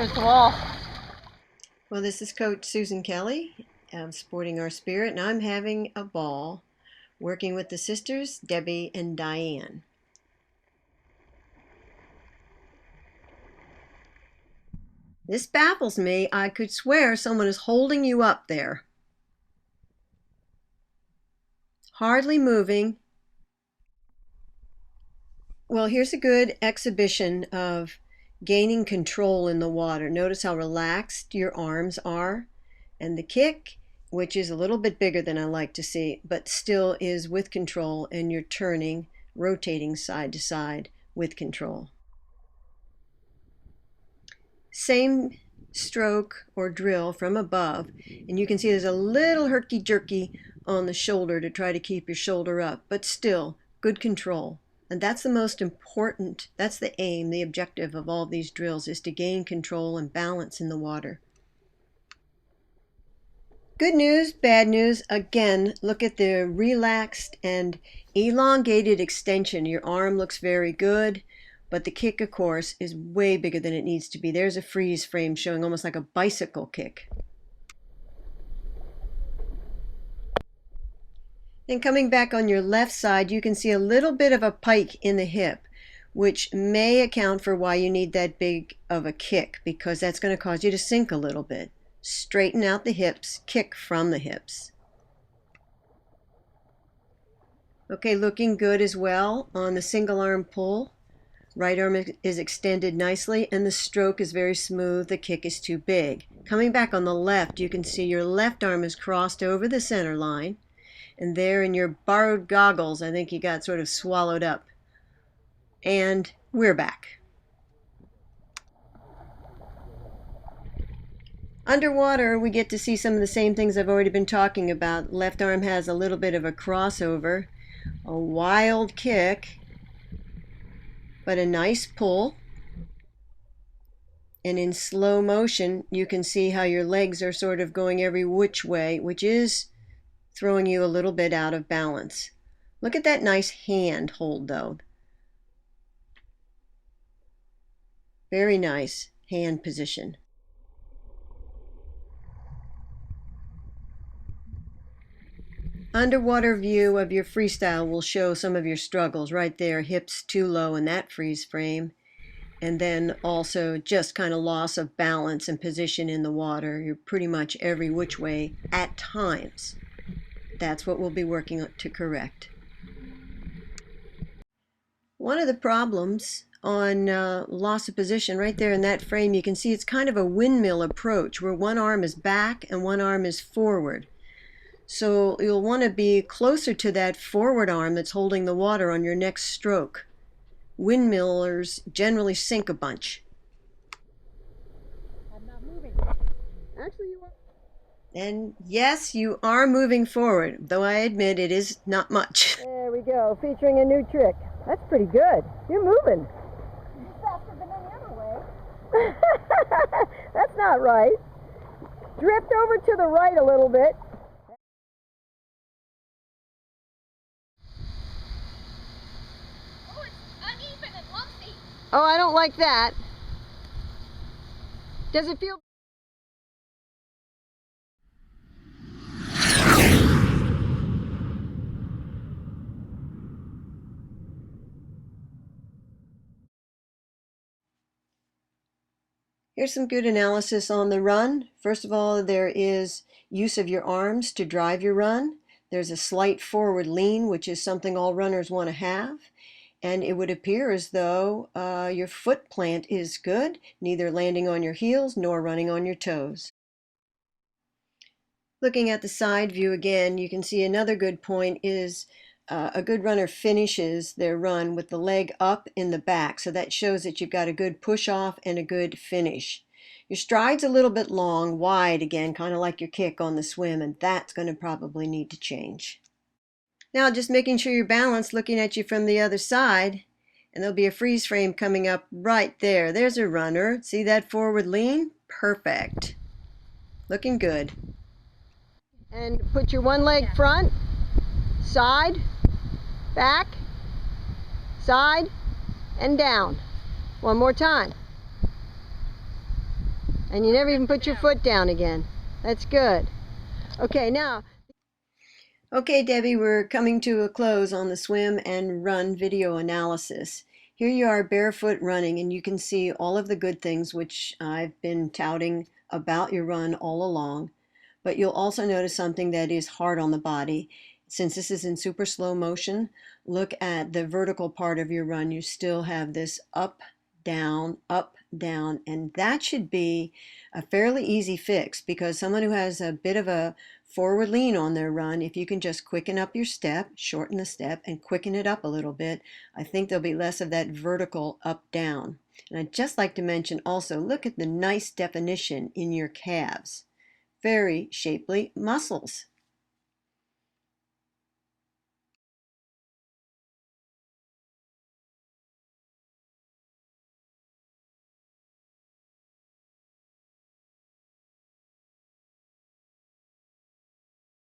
there's the wall. Well, this is Coach Susan Kelly, Sporting Our Spirit, and I'm having a ball working with the sisters, Debbie and Diane. This baffles me. I could swear someone is holding you up there. Hardly moving. Well, here's a good exhibition of gaining control in the water. Notice how relaxed your arms are. And the kick, which is a little bit bigger than I like to see, but still is with control, and you're turning, rotating side to side with control. Same stroke or drill from above, and you can see there's a little herky-jerky on the shoulder to try to keep your shoulder up, but still good control. And that's the most important, that's the aim, the objective of all these drills, is to gain control and balance in the water. Good news, bad news. Again, look at the relaxed and elongated extension. Your arm looks very good, but the kick, of course, is way bigger than it needs to be. There's a freeze frame showing almost like a bicycle kick. Then coming back on your left side, you can see a little bit of a pike in the hip, which may account for why you need that big of a kick, because that's going to cause you to sink a little bit. Straighten out the hips, kick from the hips. Okay, looking good as well on the single arm pull. Right arm is extended nicely and the stroke is very smooth. The kick is too big. Coming back on the left, you can see your left arm is crossed over the center line. And there in your borrowed goggles, I think you got sort of swallowed up. And we're back. Underwater, we get to see some of the same things I've already been talking about. Left arm has a little bit of a crossover, a wild kick, but a nice pull. And in slow motion, you can see how your legs are sort of going every which way, which is throwing you a little bit out of balance. Look at that nice hand hold, though. Very nice hand position. Underwater view of your freestyle will show some of your struggles right there, hips too low in that freeze frame, and then also just kind of loss of balance and position in the water. You're pretty much every which way at times. That's what we'll be working to correct. One of the problems on loss of position right there in that frame, you can see it's kind of a windmill approach where one arm is back and one arm is forward. So you'll want to be closer to that forward arm that's holding the water on your next stroke. Windmillers generally sink a bunch. I'm not moving. Actually, you are. And yes, you are moving forward, though I admit it is not much. There we go, featuring a new trick. That's pretty good. You're moving. Faster than any other way. That's not right. Drift over to the right a little bit. Oh, I don't like that. Does it feel... Here's some good analysis on the run. First of all, there is use of your arms to drive your run. There's a slight forward lean, which is something all runners want to have. And it would appear as though your foot plant is good, neither landing on your heels nor running on your toes. Looking at the side view again, you can see another good point is a good runner finishes their run with the leg up in the back. So that shows that you've got a good push off and a good finish. Your stride's a little bit long, wide again, kind of like your kick on the swim, and that's going to probably need to change. Now just making sure you're balanced, looking at you from the other side, and there'll be a freeze frame coming up right there. There's a runner. See that forward lean? Perfect. Looking good. And put your one leg front, side, back, side, and down. One more time. And you never even put your foot down again. That's good. Okay, now. Okay, Debbie, we're coming to a close on the swim and run video analysis. Here you are barefoot running, and you can see all of the good things which I've been touting about your run all along. But you'll also notice something that is hard on the body. Since this is in super slow motion, look at the vertical part of your run. You still have this up, down, and that should be a fairly easy fix because someone who has a bit of a forward lean on their run, if you can just quicken up your step, shorten the step, and quicken it up a little bit, I think there'll be less of that vertical up-down. And I'd just like to mention also, look at the nice definition in your calves. Very shapely muscles.